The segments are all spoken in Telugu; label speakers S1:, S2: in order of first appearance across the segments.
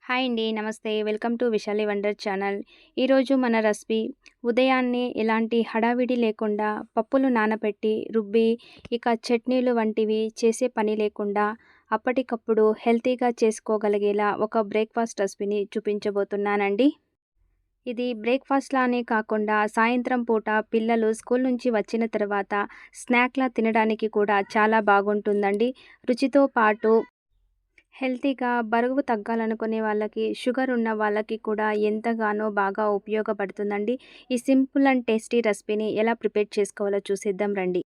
S1: హాయ్ అండి. నమస్తే. Welcome to Vishali wonder channel. ఈరోజు మన రెసిపీ ఉదయాన్నే ఎలాంటి హడావిడి లేకుండా పప్పులు నానబెట్టి, రుబ్బి, ఇక చట్నీలు వంటివి చేసే పని లేకుండా అప్పటికప్పుడు హెల్తీగా చేసుకోగలిగేలా ఒక బ్రేక్‌ఫాస్ట్ రెసిపీని చూపించబోతున్నానండి. ఇది బ్రేక్‌ఫాస్ట్‌లానే కాకుండా సాయంత్రం పూట పిల్లలు స్కూల్ నుంచి వచ్చిన తర్వాత స్నాక్‌లా తినడానికి కూడా చాలా బాగుంటుందండి. రుచితో పాటు హెల్తీగా బరువు తగ్గాలనుకునే వాళ్ళకి, షుగర్ ఉన్న వాళ్ళకి కూడా ఎంతగానో బాగా ఉపయోగపడుతుందండి. ఈ సింపుల్ అండ్ టేస్టీ రెసిపీని ఎలా ప్రిపేర్ చేసుకోవాలో చూసేద్దాం రండి.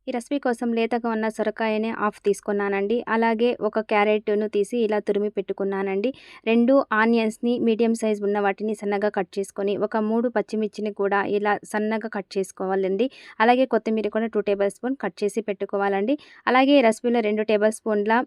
S1: ఈ రెసిపీ కోసం లేతగా ఉన్న సొరకాయని హాఫ్ తీసుకున్నానండి. అలాగే ఒక క్యారెట్‌ను తీసి ఇలా తురిమి పెట్టుకున్నానండి. 2 ఆనియన్స్‌ని మీడియం సైజ్ ఉన్న వాటిని సన్నగా కట్ చేసుకొని, ఒక 3 పచ్చిమిర్చిని కూడా ఇలా సన్నగా కట్ చేసుకోవాలండి. అలాగే కొత్తిమీర కూడా 2 టేబుల్ స్పూన్ కట్ చేసి పెట్టుకోవాలండి. అలాగే ఈ రెసిపీలో 2 టేబుల్ స్పూన్ల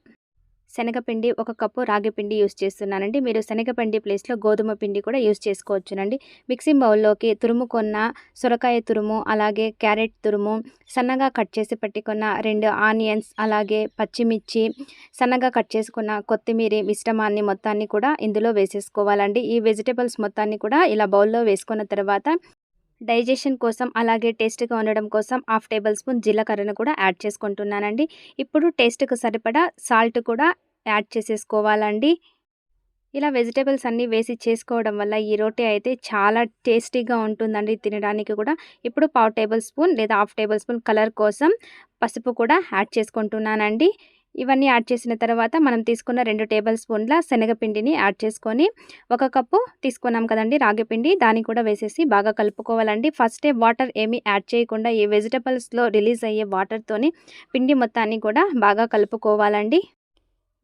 S1: శనగపిండి, 1 కప్పు రాగి పిండి యూజ్ చేస్తున్నానండి. మీరు శనగపిండి ప్లేస్‌లో గోధుమ పిండి కూడా యూజ్ చేసుకోవచ్చునండి. మిక్సీ బౌల్‌లోకి తురుముకున్న సొరకాయ తురుము, అలాగే క్యారెట్ తురుము, సన్నగా కట్ చేసి పెట్టుకున్న 2 ఆనియన్స్, అలాగే పచ్చిమిర్చి, సన్నగా కట్ చేసుకున్న కొత్తిమీర మిశ్రమాన్ని మొత్తాన్ని కూడా ఇందులో వేసేసుకోవాలండి. ఈ వెజిటబుల్స్ మొత్తాన్ని కూడా ఇలా బౌల్‌లో వేసుకున్న తర్వాత డైజెషన్ కోసం, అలాగే టేస్ట్‌గా ఉండడం కోసం హాఫ్ టేబుల్ స్పూన్ జీలకర్రను కూడా యాడ్ చేసుకుంటున్నానండి. ఇప్పుడు టేస్ట్‌కు సరిపడా సాల్ట్ కూడా యాడ్ చేసేసుకోవాలండి. ఇలా వెజిటబుల్స్ అన్నీ వేసి చేసుకోవడం వల్ల ఈ రోటీ అయితే చాలా టేస్టీగా ఉంటుందండి తినడానికి కూడా. ఇప్పుడు పావు టేబుల్ స్పూన్ లేదా హాఫ్ టేబుల్ స్పూన్ కలర్ కోసం పసుపు కూడా యాడ్ చేసుకుంటున్నానండి. ఇవన్నీ యాడ్ చేసిన తర్వాత మనం తీసుకున్న 2 టేబుల్ స్పూన్ల శనగపిండిని యాడ్ చేసుకొని, 1 కప్పు తీసుకున్నాం కదండీ రాగి పిండి, దాన్ని కూడా వేసేసి బాగా కలుపుకోవాలండి. ఫస్టే వాటర్ ఏమీ యాడ్ చేయకుండా ఈ వెజిటబుల్స్‌లో రిలీజ్ అయ్యే వాటర్‌తోని పిండి మొత్తాన్ని కూడా బాగా కలుపుకోవాలండి.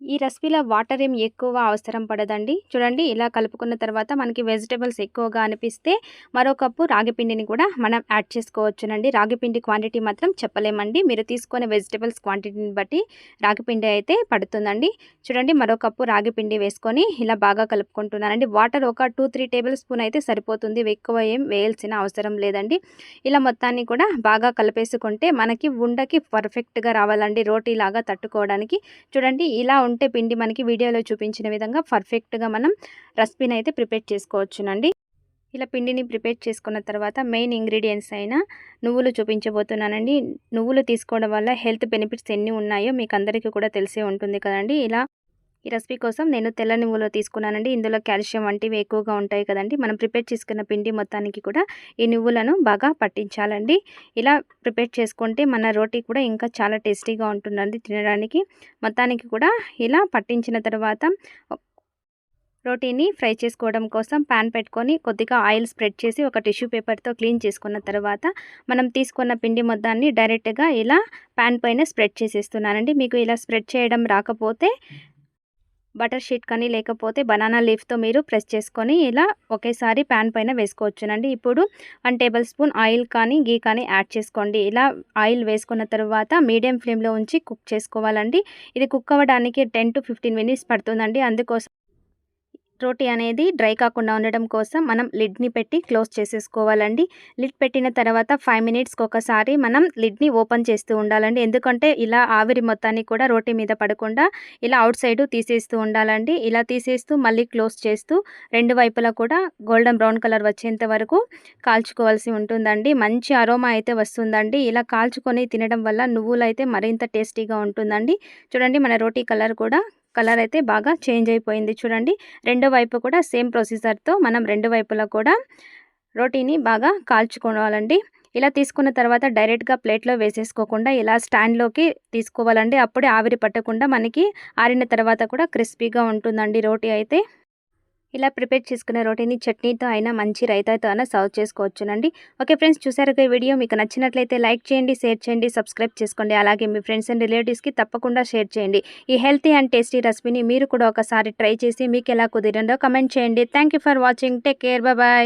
S1: ఈ రెసిపీలో వాటర్ ఏమి ఎక్కువ అవసరం పడదండి. చూడండి, ఇలా కలుపుకున్న తర్వాత మనకి వెజిటబుల్స్ ఎక్కువగా అనిపిస్తే మరో కప్పు రాగి పిండిని కూడా మనం యాడ్ చేసుకోవచ్చునండి. రాగి పిండి క్వాంటిటీ మాత్రం చెప్పలేమండి. మీరు తీసుకునే వెజిటబుల్స్ క్వాంటిటీని బట్టి రాగి పిండి అయితే పడుతుందండి. చూడండి, మరో కప్పు రాగి పిండి వేసుకొని ఇలా బాగా కలుపుకుంటున్నానండి. వాటర్ ఒక 2-3 టేబుల్ స్పూన్ అయితే సరిపోతుంది. ఎక్కువ ఏం వేయాల్సిన అవసరం లేదండి. ఇలా మొత్తాన్ని కూడా బాగా కలిపేసుకుంటే మనకి ఉండకి పర్ఫెక్ట్‌గా రావాలండి రోటీలాగా తట్టుకోవడానికి. చూడండి, ఇలా ఉంటే పిండి మనకి వీడియోలో చూపించిన విధంగా పర్ఫెక్ట్‌గా మనం రెసిపీని అయితే ప్రిపేర్ చేసుకోవచ్చునండి. ఇలా పిండిని ప్రిపేర్ చేసుకున్న తర్వాత మెయిన్ ఇంగ్రీడియెంట్స్ అయిన నువ్వులు చూపించబోతున్నానండి. నువ్వులు తీసుకోవడం వల్ల హెల్త్ బెనిఫిట్స్ ఎన్ని ఉన్నాయో మీకు అందరికీ కూడా తెలిసే ఉంటుంది కదండీ. ఈ రెసిపీ కోసం నేను తెల్ల నువ్వులు తీసుకున్నానండి. ఇందులో కాల్షియం వంటివి ఎక్కువగా ఉంటాయి కదండీ. మనం ప్రిపేర్ చేసుకున్న పిండి మొత్తానికి కూడా ఈ నువ్వులను బాగా పట్టించాలండి. ఇలా ప్రిపేర్ చేసుకుంటే మన రోటీ కూడా ఇంకా చాలా టేస్టీగా ఉంటుందండి తినడానికి. మొత్తానికి కూడా ఇలా పట్టించిన తర్వాత రోటీని ఫ్రై చేసుకోవడం కోసం పాన్ పెట్టుకొని కొద్దిగా ఆయిల్ స్ప్రెడ్ చేసి ఒక టిష్యూ పేపర్‌తో క్లీన్ చేసుకున్న తర్వాత మనం తీసుకున్న పిండి మొత్తాన్ని డైరెక్ట్‌గా ఇలా పాన్ పైన స్ప్రెడ్ చేసేస్తున్నానండి. మీకు ఇలా స్ప్రెడ్ చేయడం రాకపోతే బటర్ షీట్ కానీ లేకపోతే బనానా లీఫ్‌తో మీరు ప్రెస్ చేసుకొని ఇలా ఒకేసారి పాన్ పైన వేసుకోవచ్చునండి. ఇప్పుడు 1 టేబుల్ స్పూన్ ఆయిల్ కానీ, ఘీ కానీ యాడ్ చేసుకోండి. ఇలా ఆయిల్ వేసుకున్న తర్వాత మీడియం ఫ్లేమ్‌లో ఉంచి కుక్ చేసుకోవాలండి. ఇది కుక్ అవ్వడానికి 10-15 మినిట్స్ పడుతుందండి. అందుకోసం రోటీ అనేది డ్రై కాకుండా ఉండడం కోసం మనం లిడ్‌ని పెట్టి క్లోజ్ చేసేసుకోవాలండి. లిడ్ పెట్టిన తర్వాత 5 మినిట్స్‌కి ఒకసారి మనం లిడ్‌ని ఓపెన్ చేస్తూ ఉండాలండి. ఎందుకంటే ఇలా ఆవిరి మొత్తాన్ని కూడా రోటీ మీద పడకుండా ఇలా అవుట్ సైడ్ తీసేస్తూ ఉండాలండి. ఇలా తీసేస్తూ మళ్ళీ క్లోజ్ చేస్తూ 2 వైపులా కూడా గోల్డెన్ బ్రౌన్ కలర్ వచ్చేంత వరకు కాల్చుకోవాల్సి ఉంటుందండి. మంచి అరోమా అయితే వస్తుందండి. ఇలా కాల్చుకొని తినడం వల్ల నువ్వులైతే మరింత టేస్టీగా ఉంటుందండి. చూడండి, మన రోటీ కలర్ అయితే బాగా చేంజ్ అయిపోయింది చూడండి. రెండో వైపు కూడా సేమ్ ప్రొసీజర్‌తో మనం 2 వైపులా కూడా రోటీని బాగా కాల్చుకోవాలండి. ఇలా తీసుకున్న తర్వాత డైరెక్ట్‌గా ప్లేట్‌లో వేసేసుకోకుండా ఇలా స్టాండ్‌లోకి తీసుకోవాలండి. అప్పుడే ఆవిరి పట్టకుండా మనకి ఆరిన తర్వాత కూడా క్రిస్పీగా ఉంటుందండి రోటీ అయితే. ఇలా ప్రిపేర్ చేసుకున్న రోటీని చట్నీతో అయినా, మంచి రైతాతో అయినా సర్వ్ చేసుకోవచ్చునండి. ఓకే ఫ్రెండ్స్, చూసారుగా ఈ వీడియో. మీకు నచ్చినట్లయితే లైక్ చేయండి, షేర్ చేయండి, సబ్స్క్రైబ్ చేసుకోండి. అలాగే మీ ఫ్రెండ్స్ అండ్ రిలేటివ్స్‌కి తప్పకుండా షేర్ చేయండి. ఈ హెల్తీ అండ్ టేస్టీ రెసిపీని మీరు కూడా ఒకసారి ట్రై చేసి మీకు ఎలా కుదిరిందో కమెంట్ చేయండి. Thank you for watching. Take care. Bye bye.